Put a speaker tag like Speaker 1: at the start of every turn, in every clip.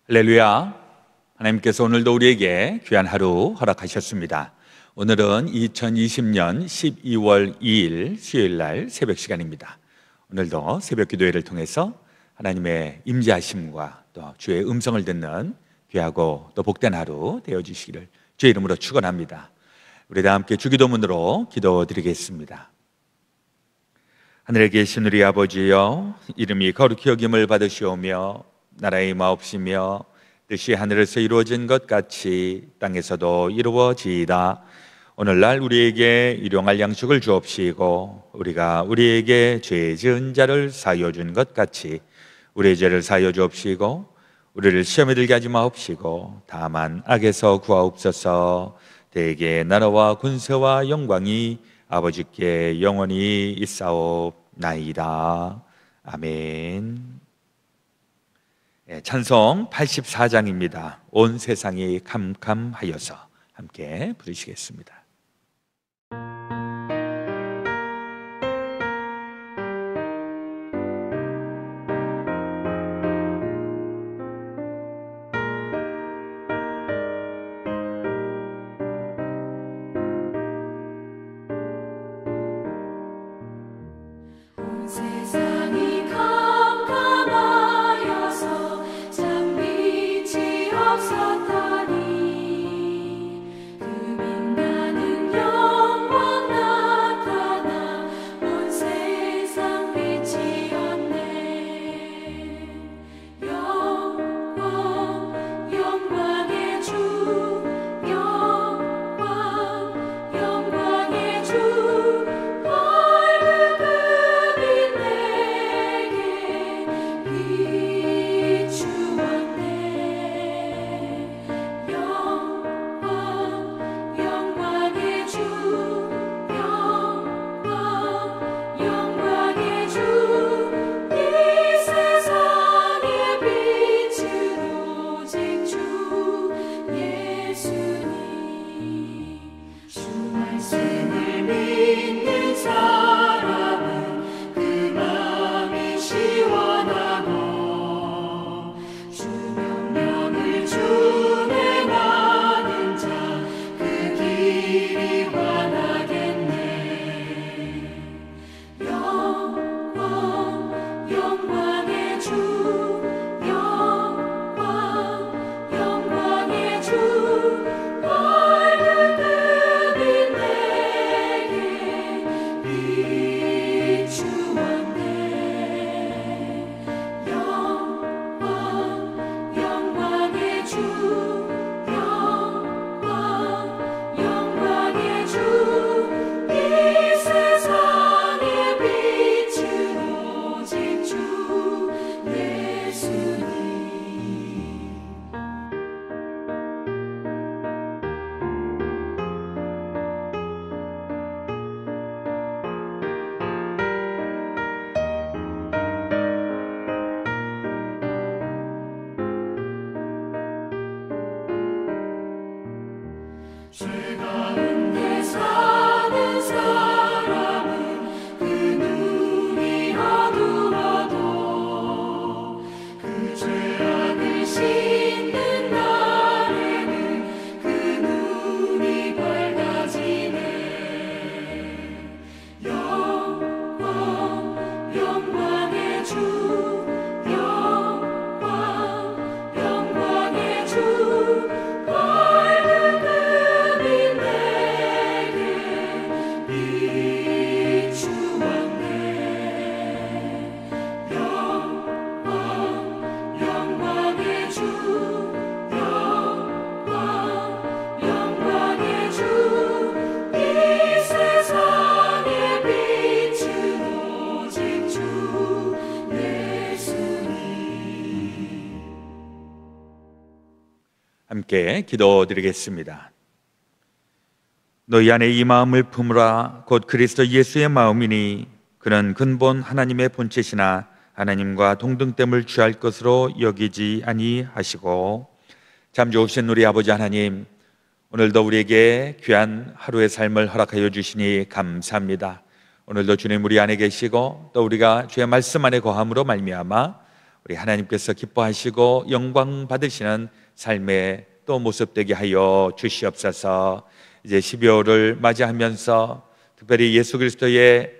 Speaker 1: 할렐루야. 하나님께서 오늘도 우리에게 귀한 하루 허락하셨습니다. 오늘은 2020년 12월 2일 수요일 날 새벽 시간입니다. 오늘도 새벽 기도회를 통해서 하나님의 임재하심과 또 주의 음성을 듣는 귀하고 또 복된 하루 되어주시기를 주의 이름으로 축원합니다. 우리 다 함께 주기도문으로 기도드리겠습니다. 하늘에 계신 우리 아버지여, 이름이 거룩히 여김을 받으시오며 나라의 마옵시며 뜻이 하늘에서 이루어진 것 같이 땅에서도 이루어지이다. 오늘날 우리에게 일용할 양식을 주옵시고 우리가 우리에게 죄 지은 자를 사하여 준 것 같이 우리의 죄를 사하여 주옵시고 우리를 시험에 들게 하지 마옵시고 다만 악에서 구하옵소서. 대개 나라와 군세와 영광이 아버지께 영원히 있사옵나이다. 아멘. 찬송 84장입니다. 온 세상이 캄캄하여서 함께 부르시겠습니다. 함께 기도드리겠습니다. 너희 안에 이 마음을 품으라. 곧 그리스도 예수의 마음이니 그는 근본 하나님의 본체시나 하나님과 동등됨을 취할 것으로 여기지 아니하시고. 참 좋으신 우리 아버지 하나님, 오늘도 우리에게 귀한 하루의 삶을 허락하여 주시니 감사합니다. 오늘도 주님 우리 안에 계시고 또 우리가 주의 말씀 안에 거함으로 말미암아 우리 하나님께서 기뻐하시고 영광 받으시는 삶의 또 모습 되게 하여 주시옵소서. 이제 12월을 맞이하면서 특별히 예수 그리스도의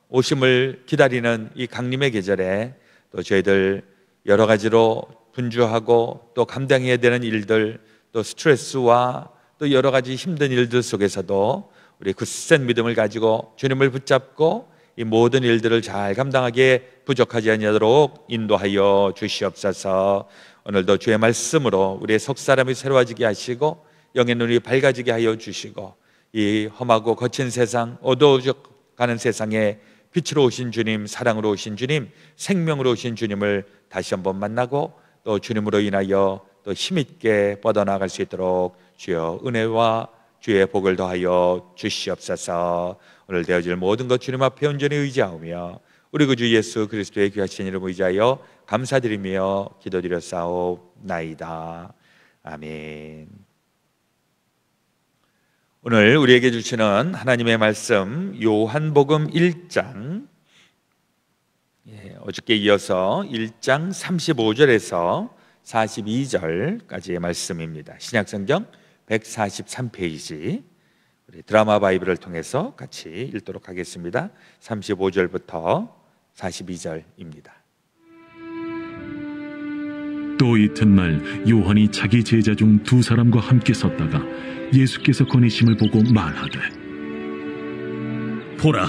Speaker 1: 오심을 기다리는 이 강림의 계절에 또 저희들 여러 가지로 분주하고 또 감당해야 되는 일들, 또 스트레스와 또 여러 가지 힘든 일들 속에서도 우리 굳센 믿음을 가지고 주님을 붙잡고 이 모든 일들을 잘 감당하게 부족하지 아니하도록 인도하여 주시옵소서. 오늘도 주의 말씀으로 우리의 속사람이 새로워지게 하시고 영의 눈이 밝아지게 하여 주시고 이 험하고 거친 세상, 어두워져가는 세상에 빛으로 오신 주님, 사랑으로 오신 주님, 생명으로 오신 주님을 다시 한번 만나고 또 주님으로 인하여 또 힘있게 뻗어나갈 수 있도록 주여 은혜와 주의 복을 더하여 주시옵소서. 오늘 되어질 모든 것 주님 앞에 온전히 의지하오며 우리 구주 예수 그리스도의 귀하신 이름 의지하여 감사드리며 기도드렸사옵나이다. 아멘. 오늘 우리에게 주시는 하나님의 말씀 요한복음 1장, 어저께 이어서 1장 35절에서 42절까지의 말씀입니다. 신약성경 143페이지, 우리 드라마 바이블을 통해서 같이 읽도록 하겠습니다. 35절부터 42절입니다.
Speaker 2: 또 이튿날 요한이 자기 제자 중 두 사람과 함께 섰다가 예수께서 거니심을 보고 말하되,
Speaker 3: 보라,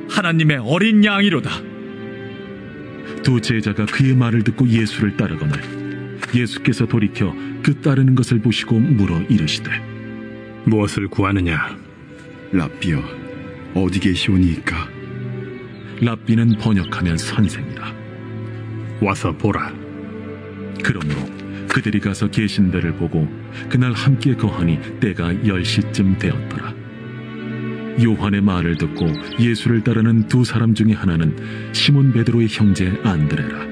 Speaker 3: 하나님의 어린 양이로다.
Speaker 2: 두 제자가 그의 말을 듣고 예수를 따르거늘 예수께서 돌이켜 그 따르는 것을 보시고 물어 이르시되,
Speaker 3: 무엇을 구하느냐?
Speaker 4: 랍비여, 어디 계시오니이까?
Speaker 2: 랍비는 번역하면 선생이라.
Speaker 3: 와서 보라.
Speaker 2: 그러므로 그들이 가서 계신 데를 보고 그날 함께 거하니 때가 10시쯤 되었더라. 요한의 말을 듣고 예수를 따르는 두 사람 중에 하나는 시몬 베드로의 형제 안드레라.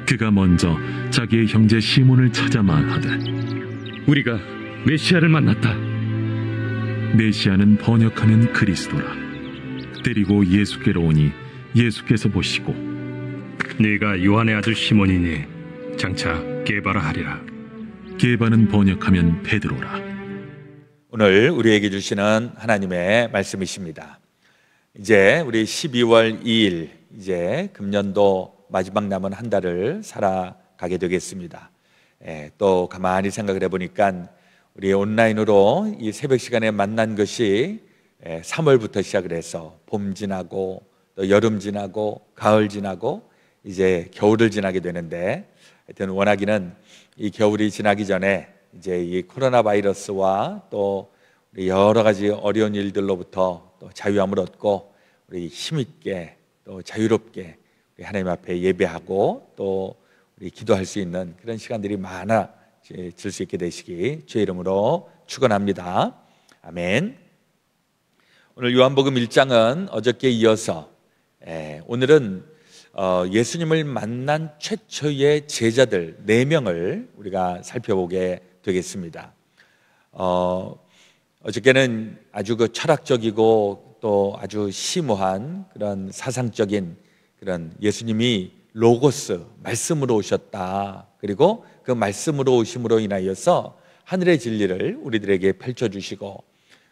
Speaker 2: 그가 먼저 자기의 형제 시몬을 찾아 말하되,
Speaker 3: 우리가 메시아를 만났다.
Speaker 2: 메시아는 번역하면 그리스도라. 데리고 예수께로 오니 예수께서 보시고,
Speaker 3: 네가 요한의 아들 시몬이니 장차 게바라 하리라.
Speaker 2: 게바는 번역하면 베드로라.
Speaker 1: 오늘 우리에게 주시는 하나님의 말씀이십니다. 이제 우리 12월 2일, 이제 금년도 마지막 남은 한 달을 살아가게 되겠습니다. 또 가만히 생각을 해보니까 우리 온라인으로 이 새벽 시간에 만난 것이 3월부터 시작을 해서 봄 지나고 또 여름 지나고 가을 지나고 이제 겨울을 지나게 되는데, 하여튼 원하기는 이 겨울이 지나기 전에 이제 이 코로나 바이러스와 또 우리 여러 가지 어려운 일들로부터 또 자유함을 얻고 우리 힘있게 또 자유롭게 우리 하나님 앞에 예배하고 또 우리 기도할 수 있는 그런 시간들이 많아질 수 있게 되시기 주의 이름으로 축원합니다. 아멘. 오늘 요한복음 1장은 어저께 이어서 오늘은 예수님을 만난 최초의 제자들 4명을 우리가 살펴보게 되겠습니다. 어저께는 아주 그 철학적이고 또 아주 심오한 그런 사상적인 그런 예수님이 로고스, 말씀으로 오셨다. 그리고 그 말씀으로 오심으로 인하여서 하늘의 진리를 우리들에게 펼쳐주시고,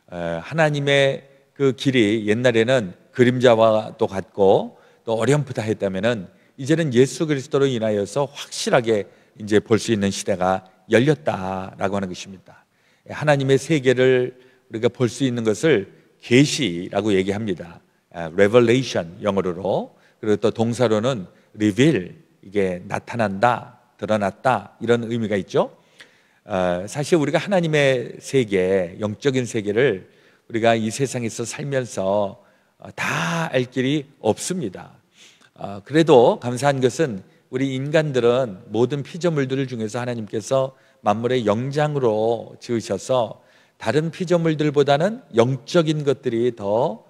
Speaker 1: 하나님의 그 길이 옛날에는 그림자와 또 같고 또 어렴풋하 했다면은 이제는 예수 그리스도로 인하여서 확실하게 이제 볼 수 있는 시대가 열렸다라고 하는 것입니다. 하나님의 세계를 우리가 볼 수 있는 것을 계시라고 얘기합니다. revelation 영어로. 그리고 또 동사로는 reveal, 이게 나타난다, 드러났다, 이런 의미가 있죠. 사실 우리가 하나님의 세계, 영적인 세계를 우리가 이 세상에서 살면서 다 알 길이 없습니다. 그래도 감사한 것은 우리 인간들은 모든 피조물들 중에서 하나님께서 만물의 영장으로 지으셔서 다른 피조물들보다는 영적인 것들이 더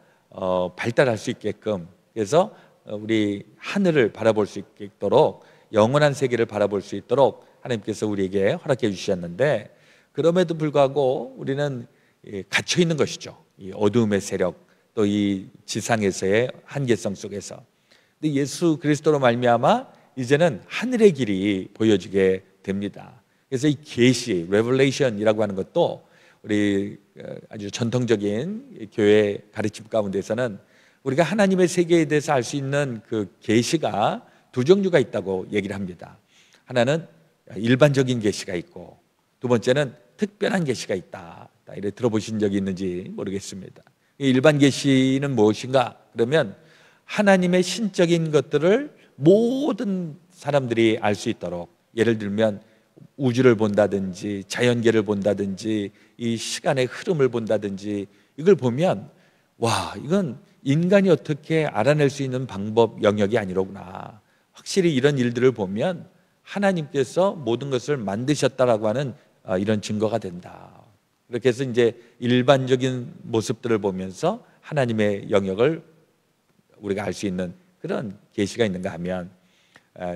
Speaker 1: 발달할 수 있게끔, 그래서 우리 하늘을 바라볼 수 있도록, 영원한 세계를 바라볼 수 있도록 하나님께서 우리에게 허락해 주셨는데, 그럼에도 불구하고 우리는 갇혀 있는 것이죠. 이 어두움의 세력, 또 이 지상에서의 한계성 속에서. 근데 예수 그리스도로 말미암아 이제는 하늘의 길이 보여지게 됩니다. 그래서 이 계시, 레벨레이션이라고 하는 것도 우리 아주 전통적인 교회 가르침 가운데서는 우리가 하나님의 세계에 대해서 알 수 있는 그 계시가 두 종류가 있다고 얘기를 합니다. 하나는 일반적인 계시가 있고, 두 번째는 특별한 계시가 있다. 이래 들어보신 적이 있는지 모르겠습니다. 일반 계시는 무엇인가? 그러면 하나님의 신적인 것들을 모든 사람들이 알 수 있도록, 예를 들면 우주를 본다든지 자연계를 본다든지 이 시간의 흐름을 본다든지, 이걸 보면 와, 이건 인간이 어떻게 알아낼 수 있는 방법 영역이 아니로구나. 확실히 이런 일들을 보면 하나님께서 모든 것을 만드셨다라고 하는 이런 증거가 된다. 그렇게 해서 이제 일반적인 모습들을 보면서 하나님의 영역을 우리가 알 수 있는 그런 계시가 있는가 하면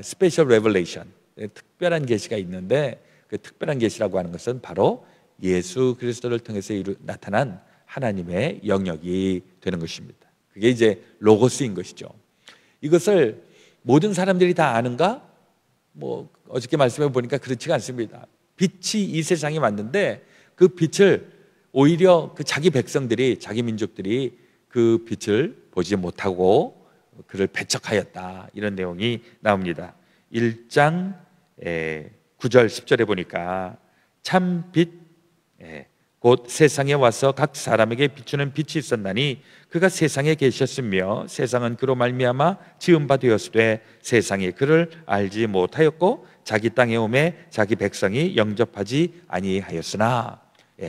Speaker 1: 스페셜 레벨레이션, 특별한 계시가 있는데, 그 특별한 계시라고 하는 것은 바로 예수 그리스도를 통해서 나타난 하나님의 영역이 되는 것입니다. 그게 이제 로고스인 것이죠. 이것을 모든 사람들이 다 아는가? 뭐 어저께 말씀해 보니까 그렇지가 않습니다. 빛이 이 세상에 왔는데 그 빛을 오히려 그 자기 백성들이, 자기 민족들이 그 빛을 보지 못하고 그를 배척하였다, 이런 내용이 나옵니다. 1장 9절 10절에 보니까 참 빛 곧 세상에 와서 각 사람에게 비추는 빛이 있었나니 그가 세상에 계셨으며 세상은 그로 말미암아 지은 바 되었으되 세상이 그를 알지 못하였고 자기 땅에 오매 자기 백성이 영접하지 아니하였으나.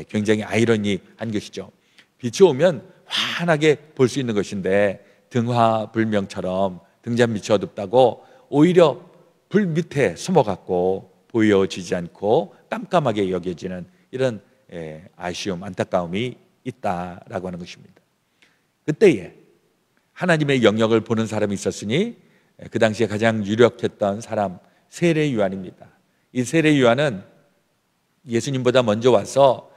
Speaker 1: 굉장히 아이러니한 것이죠. 빛이 오면 환하게 볼 수 있는 것인데 등화불명처럼 등잔빛이 어둡다고 오히려 불 밑에 숨어갖고 보여지지 않고 깜깜하게 여겨지는 이런 아쉬움, 안타까움이 있다라고 하는 것입니다. 그때에 하나님의 영역을 보는 사람이 있었으니 그 당시에 가장 유력했던 사람, 세례 요한입니다. 이 세례 요한은 예수님보다 먼저 와서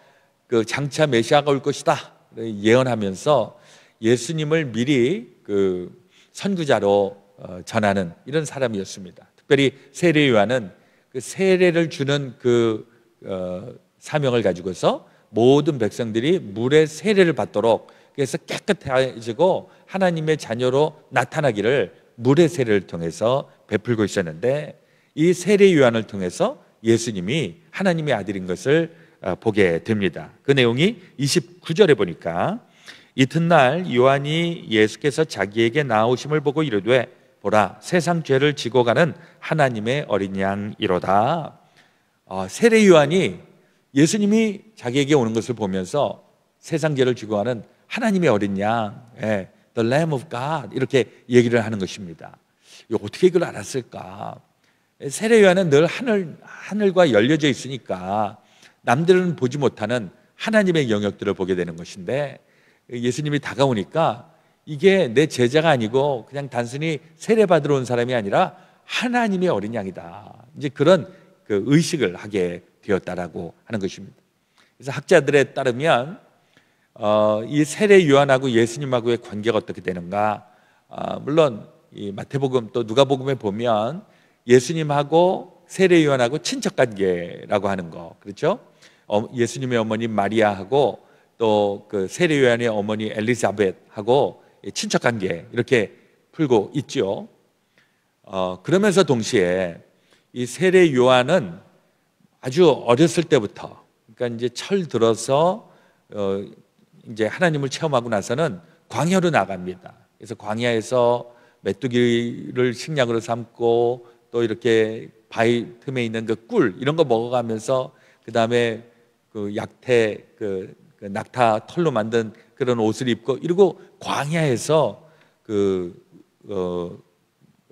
Speaker 1: 그 장차 메시아가 올 것이다 예언하면서 예수님을 미리 그 선구자로 전하는 이런 사람이었습니다. 특별히 세례 요한은 그 세례를 주는 그 사명을 가지고서 모든 백성들이 물의 세례를 받도록, 그래서 깨끗해지고 하나님의 자녀로 나타나기를 물의 세례를 통해서 베풀고 있었는데, 이 세례 요한을 통해서 예수님이 하나님의 아들인 것을 보게 됩니다. 그 내용이 29절에 보니까 이튿날 요한이 예수께서 자기에게 나오심을 보고 이르되 보라, 세상 죄를 지고 가는 하나님의 어린 양이로다. 세례 요한이 예수님이 자기에게 오는 것을 보면서 세상 죄를 지고 가는 하나님의 어린 양, The Lamb of God, 이렇게 얘기를 하는 것입니다. 어떻게 이걸 알았을까? 세례 요한은 늘 하늘과 열려져 있으니까 남들은 보지 못하는 하나님의 영역들을 보게 되는 것인데, 예수님이 다가오니까 이게 내 제자가 아니고 그냥 단순히 세례받으러 온 사람이 아니라 하나님의 어린 양이다, 이제 그런 그 의식을 하게 되었다라고 하는 것입니다. 그래서 학자들에 따르면 이 세례 요한하고 예수님하고의 관계가 어떻게 되는가? 물론 이 마태복음 또 누가복음에 보면 예수님하고 세례 요한하고 친척 관계라고 하는 거, 그렇죠? 예수님의 어머니 마리아하고 또 그 세례 요한의 어머니 엘리사벳하고 친척 관계, 이렇게 풀고 있죠. 그러면서 동시에 이 세례 요한은 아주 어렸을 때부터, 그러니까 이제 철 들어서 이제 하나님을 체험하고 나서는 광야로 나갑니다. 그래서 광야에서 메뚜기를 식량으로 삼고 또 이렇게 바위 틈에 있는 그 꿀 이런 거 먹어가면서, 그 다음에 그 약태 그 낙타 털로 만든 그런 옷을 입고 이러고 광야에서 그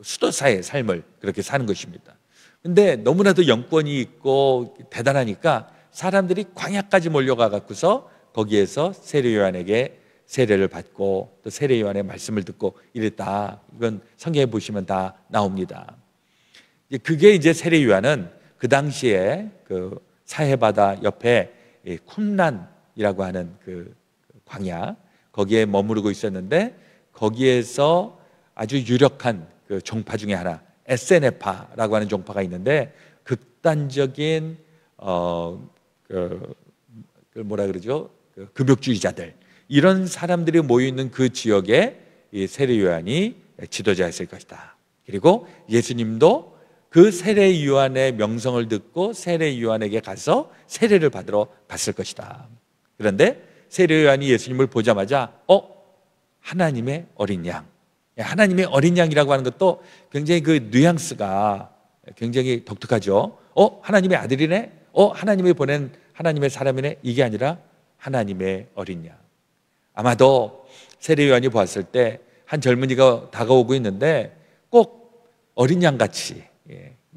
Speaker 1: 수도사의 삶을 그렇게 사는 것입니다. 근데 너무나도 영권이 있고 대단하니까 사람들이 광야까지 몰려가 갖고서 거기에서 세례 요한에게 세례를 받고 또 세례 요한의 말씀을 듣고 이랬다. 이건 성경에 보시면 다 나옵니다. 그게 이제 세례 요한은 그 당시에 그 사해바다 옆에 쿰란이라고 하는 그 광야, 거기에 머무르고 있었는데, 거기에서 아주 유력한 그 종파 중에 하나, 에세네파라고 하는 종파가 있는데 극단적인 뭐라 그러죠? 금욕주의자들, 이런 사람들이 모여 있는 그 지역에 이 세례 요한이 지도자였을 것이다. 그리고 예수님도 그 세례 요한의 명성을 듣고 세례 요한에게 가서 세례를 받으러 갔을 것이다. 그런데 세례 요한이 예수님을 보자마자 하나님의 어린 양, 하나님의 어린 양이라고 하는 것도 굉장히 그 뉘앙스가 굉장히 독특하죠. 하나님의 아들이네? 하나님이 보낸 하나님의 사람이네? 이게 아니라 하나님의 어린 양. 아마도 세례 요한이 보았을 때 한 젊은이가 다가오고 있는데 꼭 어린 양같이,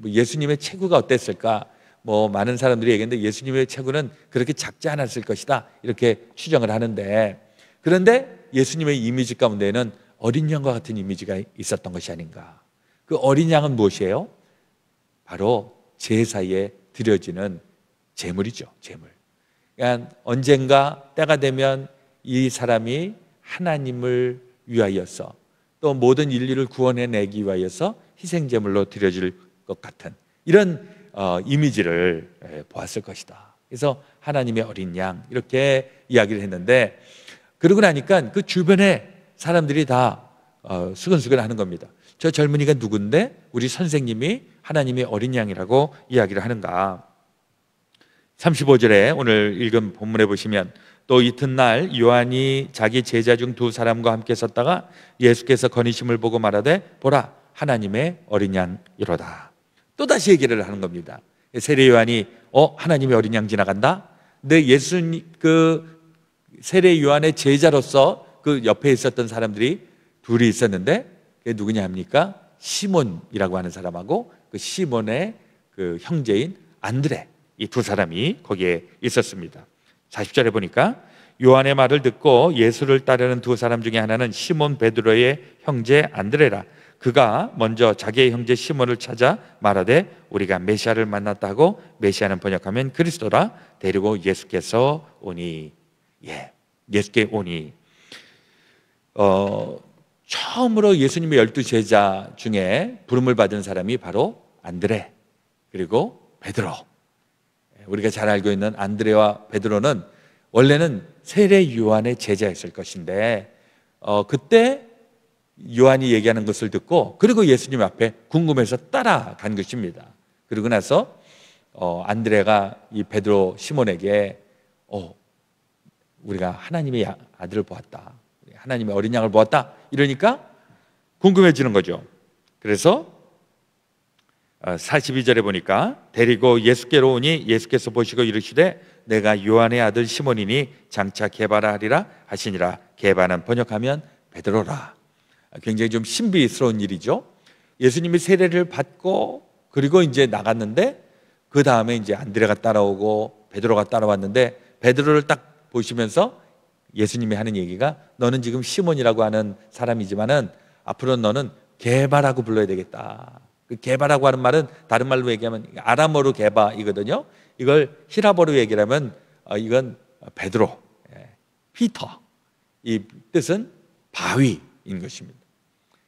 Speaker 1: 예수님의 체구가 어땠을까? 많은 사람들이 얘기했는데 예수님의 체구는 그렇게 작지 않았을 것이다, 이렇게 추정을 하는데, 그런데 예수님의 이미지 가운데에는 어린 양과 같은 이미지가 있었던 것이 아닌가. 그 어린 양은 무엇이에요? 바로 제사에 드려지는 제물이죠. 제물. 그러니까 언젠가 때가 되면 이 사람이 하나님을 위하여서 또 모든 인류를 구원해내기 위하여서 희생제물로 드려질 것 같은 이런 이미지를 보았을 것이다. 그래서 하나님의 어린 양, 이렇게 이야기를 했는데, 그러고 나니까 그 주변에 사람들이 다 수근수근 하는 겁니다. 저 젊은이가 누군데 우리 선생님이 하나님의 어린 양이라고 이야기를 하는가. 35절에 오늘 읽은 본문에 보시면, 또 이튿날 요한이 자기 제자 중 두 사람과 함께 섰다가 예수께서 거니심을 보고 말하되 보라 하나님의 어린 양이로다. 또다시 얘기를 하는 겁니다. 세례 요한이 하나님의 어린 양 지나간다? 근데 예수님 그 세례 요한의 제자로서 그 옆에 있었던 사람들이 둘이 있었는데, 그게 누구냐 합니까? 시몬이라고 하는 사람하고 그 시몬의 그 형제인 안드레, 이 두 사람이 거기에 있었습니다. 40절에 보니까 요한의 말을 듣고 예수를 따르는 두 사람 중에 하나는 시몬 베드로의 형제 안드레라. 그가 먼저 자기의 형제 시몬을 찾아 말하되 우리가 메시아를 만났다 하고, 메시아는 번역하면 그리스도라. 데리고 예수께서 오니. 예수께 오니. 처음으로 예수님의 12 제자 중에 부름을 받은 사람이 바로 안드레, 그리고 베드로. 우리가 잘 알고 있는 안드레와 베드로는 원래는 세례 요한의 제자였을 것인데, 그때 요한이 얘기하는 것을 듣고 그리고 예수님 앞에 궁금해서 따라간 것입니다. 그러고 나서 안드레가 이 베드로 시몬에게 우리가 하나님의 아들을 보았다, 하나님의 어린 양을 보았다, 이러니까 궁금해지는 거죠. 그래서 42절에 보니까 데리고 예수께로 오니 예수께서 보시고 이르시되 내가 요한의 아들 시몬이니 장차 게바라 하리라 하시니라. 게바는 번역하면 베드로라. 굉장히 좀 신비스러운 일이죠. 예수님이 세례를 받고 그리고 이제 나갔는데, 그 다음에 이제 안드레가 따라오고 베드로가 따라왔는데, 베드로를 딱 보시면서 예수님이 하는 얘기가, 너는 지금 시몬이라고 하는 사람이지만은 앞으로 너는 게바라고 불러야 되겠다. 그 게바라고 하는 말은 다른 말로 얘기하면 아람어로 게바이거든요. 이걸 히라보로 얘기하면 이건 베드로, 피터, 이 뜻은 바위인 것입니다.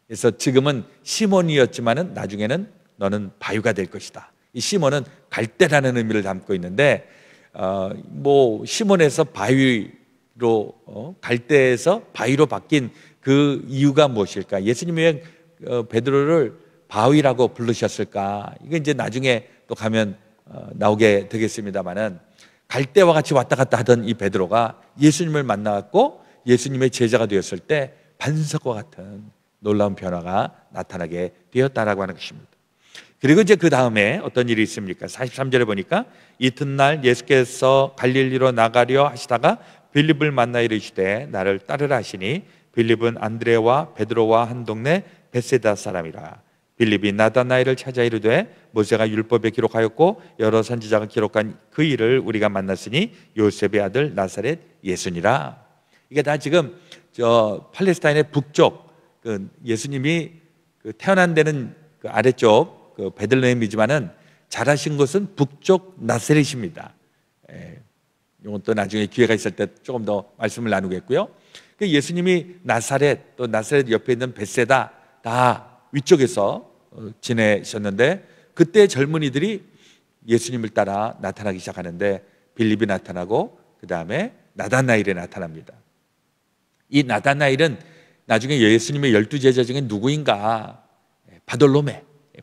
Speaker 1: 그래서 지금은 시몬이었지만은 나중에는 너는 바위가 될 것이다. 이 시몬은 갈대라는 의미를 담고 있는데, 시몬에서 바위로, 갈대에서 바위로 바뀐 그 이유가 무엇일까? 예수님이 왜 베드로를 바위라고 부르셨을까? 이게 이제 나중에 또 가면 나오게 되겠습니다만은, 갈대와 같이 왔다 갔다 하던 이 베드로가 예수님을 만나고 예수님의 제자가 되었을 때 반석과 같은 놀라운 변화가 나타나게 되었다라고 하는 것입니다. 그리고 이제 그 다음에 어떤 일이 있습니까? 43절에 보니까 이튿날 예수께서 갈릴리로 나가려 하시다가 빌립을 만나 이르시되 나를 따르라 하시니, 빌립은 안드레와 베드로와 한 동네 베세다 사람이라. 빌립이 나다나엘을 찾아 이르되 모세가 율법에 기록하였고 여러 선지자가 기록한 그 일을 우리가 만났으니 요셉의 아들 나사렛 예수니라. 이게 다 지금 저 팔레스타인의 북쪽, 그 예수님이 태어난 데는 그 아래쪽 그 베들레헴이지만은 자라신 곳은 북쪽 나사렛입니다. 이건 또 나중에 기회가 있을 때 조금 더 말씀을 나누겠고요. 그 예수님이 나사렛, 또 나사렛 옆에 있는 벳세다 다 위쪽에서 지내셨는데 그때 젊은이들이 예수님을 따라 나타나기 시작하는데 빌립이 나타나고 그 다음에 나다나엘이 나타납니다. 이 나다나엘은 나중에 예수님의 12제자 중에 누구인가?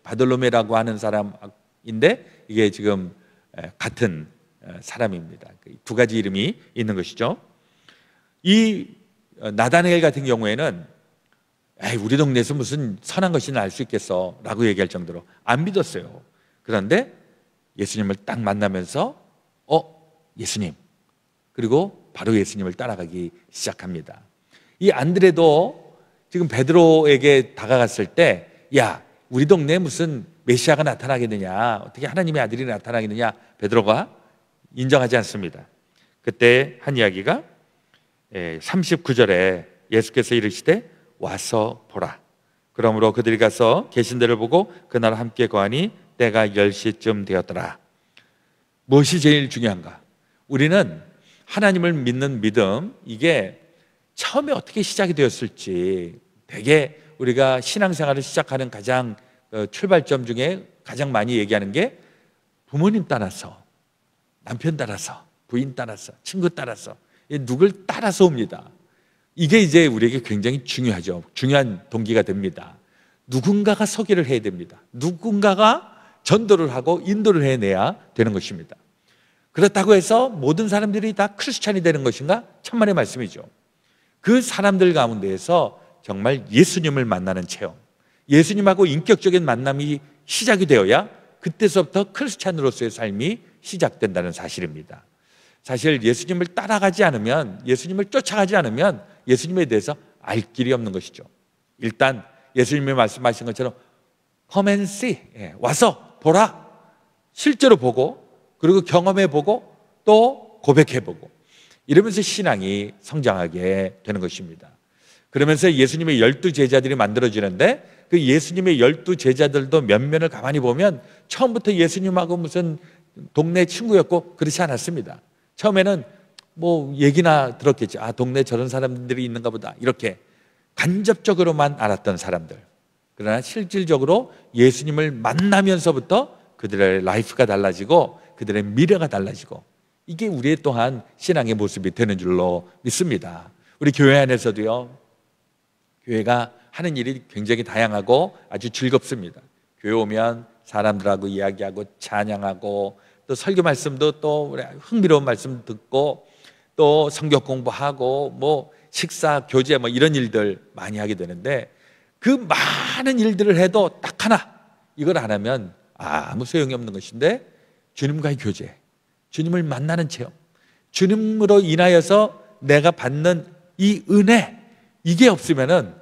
Speaker 1: 바돌로메라고 하는 사람인데 이게 지금 같은 사람입니다. 두 가지 이름이 있는 것이죠. 이 나다나엘 같은 경우에는 우리 동네에서 무슨 선한 것이나 알 수 있겠어 라고 얘기할 정도로 안 믿었어요. 그런데 예수님을 딱 만나면서 예수님, 그리고 바로 예수님을 따라가기 시작합니다. 이 안드레도 지금 베드로에게 다가갔을 때 야, 우리 동네에 무슨 메시아가 나타나겠느냐, 어떻게 하나님의 아들이 나타나겠느냐, 베드로가 인정하지 않습니다. 그때 한 이야기가 39절에 예수께서 이르시되 와서 보라. 그러므로 그들이 가서 계신 데를 보고 그날 함께 거하니 때가 10시쯤 되었더라. 무엇이 제일 중요한가? 우리는 하나님을 믿는 믿음, 이게 처음에 어떻게 시작이 되었을지, 되게 우리가 신앙생활을 시작하는 가장 출발점 중에 가장 많이 얘기하는 게 부모님 따라서, 남편 따라서, 부인 따라서, 친구 따라서, 누굴 따라서 옵니다. 이게 이제 우리에게 굉장히 중요하죠. 중요한 동기가 됩니다. 누군가가 서기를 해야 됩니다. 누군가가 전도를 하고 인도를 해내야 되는 것입니다. 그렇다고 해서 모든 사람들이 다 크리스찬이 되는 것인가? 천만의 말씀이죠. 그 사람들 가운데에서 정말 예수님을 만나는 체험, 예수님하고 인격적인 만남이 시작이 되어야 그때서부터 크리스찬으로서의 삶이 시작된다는 사실입니다. 사실 예수님을 따라가지 않으면, 예수님을 쫓아가지 않으면 예수님에 대해서 알 길이 없는 것이죠. 일단 예수님이 말씀하신 것처럼 Come and see, 와서 보라, 실제로 보고, 그리고 경험해보고 또 고백해보고, 이러면서 신앙이 성장하게 되는 것입니다. 그러면서 예수님의 12제자들이 만들어지는데 그 예수님의 12제자들도 면면을 가만히 보면 처음부터 예수님하고 무슨 동네 친구였고 그렇지 않았습니다. 처음에는 뭐 얘기나 들었겠지. 동네에 저런 사람들이 있는가 보다, 이렇게 간접적으로만 알았던 사람들. 그러나 실질적으로 예수님을 만나면서부터 그들의 라이프가 달라지고 그들의 미래가 달라지고, 이게 우리의 또한 신앙의 모습이 되는 줄로 믿습니다. 우리 교회 안에서도요, 교회가 하는 일이 굉장히 다양하고 아주 즐겁습니다. 교회 오면 사람들하고 이야기하고 찬양하고 또 설교 말씀도 또 흥미로운 말씀 듣고 또 성경 공부하고 뭐 식사, 교제 뭐 이런 일들 많이 하게 되는데, 그 많은 일들을 해도 딱 하나, 이걸 안 하면 아무 소용이 없는 것인데 주님과의 교제, 주님을 만나는 체험, 주님으로 인하여서 내가 받는 이 은혜, 이게 없으면은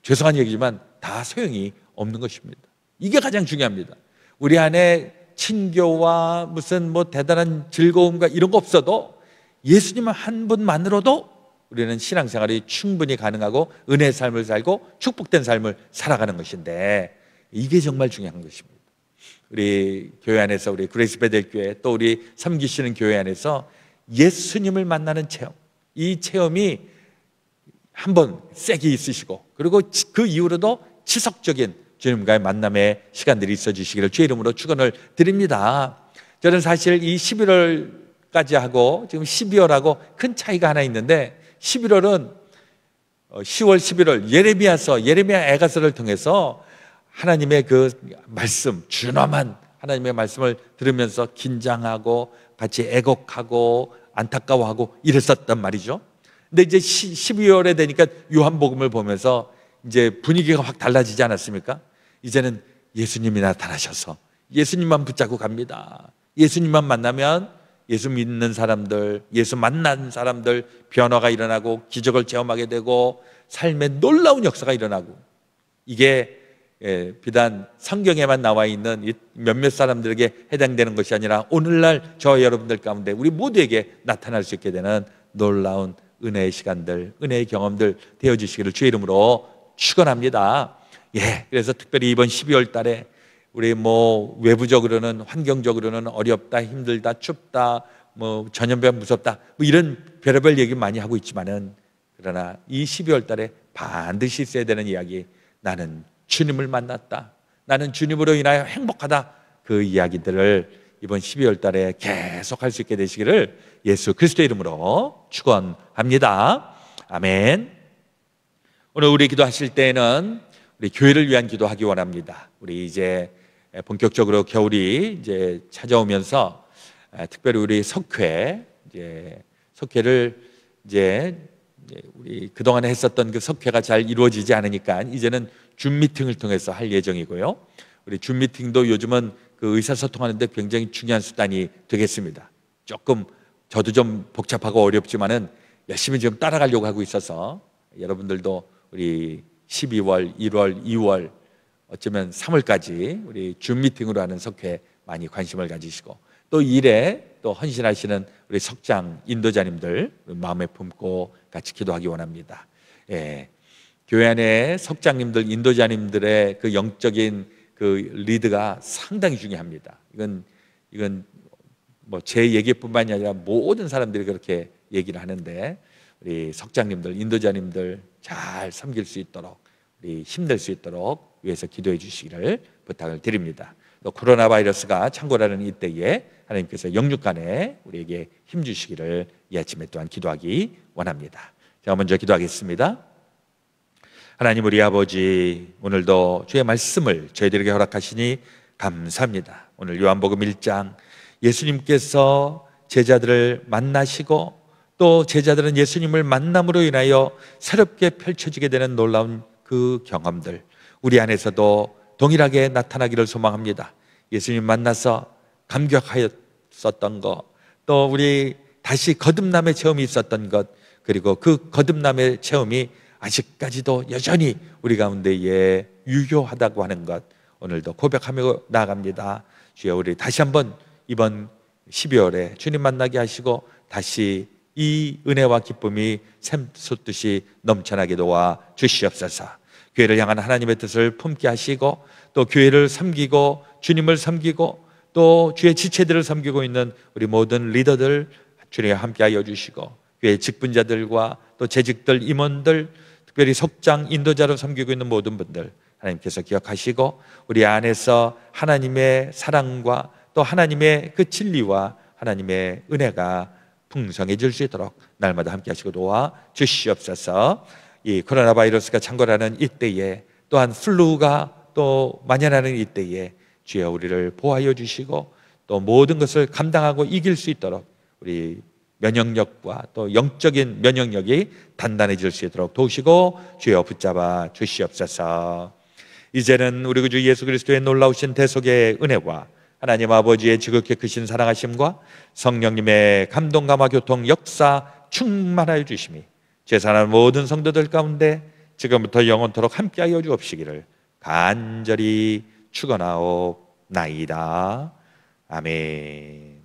Speaker 1: 죄송한 얘기지만 다 소용이 없는 것입니다. 이게 가장 중요합니다. 우리 안에 친교와 무슨 뭐 대단한 즐거움과 이런 거 없어도 예수님 한 분만으로도 우리는 신앙생활이 충분히 가능하고 은혜의 삶을 살고 축복된 삶을 살아가는 것인데, 이게 정말 중요한 것입니다. 우리 교회 안에서, 우리 그레이스 베델교회 또 우리 섬기시는 교회 안에서 예수님을 만나는 체험, 이 체험이 한번 세게 있으시고, 그리고 그 이후로도 지속적인 주님과의 만남의 시간들이 있어 주시기를 주의 이름으로 축원을 드립니다. 저는 사실 이 11월까지 하고 지금 12월하고 큰 차이가 하나 있는데, 11월은 10월, 11월 예레미야 애가서를 통해서 하나님의 그 말씀, 준엄한 하나님의 말씀을 들으면서 긴장하고 같이 애곡하고 안타까워하고 이랬었단 말이죠. 근데 이제 12월에 되니까 요한복음을 보면서 이제 분위기가 확 달라지지 않았습니까? 이제는 예수님이 나타나셔서 예수님만 붙잡고 갑니다. 예수님만 만나면 예수 믿는 사람들, 예수 만난 사람들 변화가 일어나고 기적을 체험하게 되고 삶에 놀라운 역사가 일어나고, 이게 비단 성경에만 나와 있는 몇몇 사람들에게 해당되는 것이 아니라 오늘날 저와 여러분들 가운데 우리 모두에게 나타날 수 있게 되는 놀라운 은혜의 시간들, 은혜의 경험들 되어주시기를 주의 이름으로 축원합니다. 그래서 특별히 이번 12월 달에 우리 뭐 외부적으로는, 환경적으로는 어렵다, 힘들다, 춥다, 뭐 전염병 무섭다, 뭐 이런 별의별 얘기 많이 하고 있지만은, 그러나 이 12월 달에 반드시 있어야 되는 이야기, 나는 주님을 만났다, 나는 주님으로 인하여 행복하다. 그 이야기들을 이번 12월 달에 계속 할 수 있게 되시기를 예수 그리스도의 이름으로 축원합니다. 아멘. 오늘 우리 기도하실 때에는 우리 교회를 위한 기도하기 원합니다. 우리 이제 본격적으로 겨울이 이제 찾아오면서 특별히 우리 석회를 이제 우리 그동안에 했었던 그 석회가 잘 이루어지지 않으니까 이제는 줌 미팅을 통해서 할 예정이고요. 우리 줌 미팅도 요즘은 그 의사소통하는 데 굉장히 중요한 수단이 되겠습니다. 조금 저도 좀 복잡하고 어렵지만은 열심히 지금 따라가려고 하고 있어서 여러분들도 우리 12월, 1월, 2월 어쩌면 3월까지 우리 줌 미팅으로 하는 석회 많이 관심을 가지시고 또 일에 또 헌신하시는 우리 석장 인도자님들 마음에 품고 같이 기도하기 원합니다. 예, 교회 안에 석장님들, 인도자님들의 그 영적인 그 리드가 상당히 중요합니다. 이건 뭐 제 얘기뿐만이 아니라 모든 사람들이 그렇게 얘기를 하는데 우리 석장님들, 인도자님들 잘 섬길 수 있도록 우리 힘낼 수 있도록 위해서 기도해 주시기를 부탁을 드립니다. 또 코로나 바이러스가 창궐하는 이때에 하나님께서 영육간에 우리에게 힘 주시기를 이 아침에 또한 기도하기 원합니다. 제가 먼저 기도하겠습니다. 하나님 우리 아버지, 오늘도 주의 말씀을 저희들에게 허락하시니 감사합니다. 오늘 요한복음 1장 예수님께서 제자들을 만나시고 또 제자들은 예수님을 만남으로 인하여 새롭게 펼쳐지게 되는 놀라운 그 경험들 우리 안에서도 동일하게 나타나기를 소망합니다. 예수님 만나서 감격하였었던 것, 또 우리 다시 거듭남의 체험이 있었던 것, 그리고 그 거듭남의 체험이 아직까지도 여전히 우리 가운데에 유효하다고 하는 것 오늘도 고백하며 나아갑니다. 주여, 우리 다시 한번 이번 12월에 주님 만나게 하시고 다시 이 은혜와 기쁨이 샘솟듯이 넘쳐나게 도와 주시옵소서. 교회를 향한 하나님의 뜻을 품게 하시고 또 교회를 섬기고 주님을 섬기고 또 주의 지체들을 섬기고 있는 우리 모든 리더들 주님과 함께하여 주시고 교회 직분자들과 또 재직들, 임원들, 특별히 석장, 인도자로 섬기고 있는 모든 분들 하나님께서 기억하시고 우리 안에서 하나님의 사랑과 또 하나님의 그 진리와 하나님의 은혜가 풍성해질 수 있도록 날마다 함께 하시고 도와 주시옵소서. 이 코로나 바이러스가 창궐하는 이때에 또한 플루가 또 만연하는 이때에 주여 우리를 보호하여 주시고 또 모든 것을 감당하고 이길 수 있도록 우리 면역력과 또 영적인 면역력이 단단해질 수 있도록 도우시고 주여 붙잡아 주시옵소서. 이제는 우리 구주 예수 그리스도의 놀라우신 대속의 은혜와 하나님 아버지의 지극히 크신 사랑하심과 성령님의 감동감화 교통 역사 충만하여 주심이 제사하는 모든 성도들 가운데 지금부터 영원토록 함께하여 주옵시기를 간절히 축원하옵나이다. 아멘.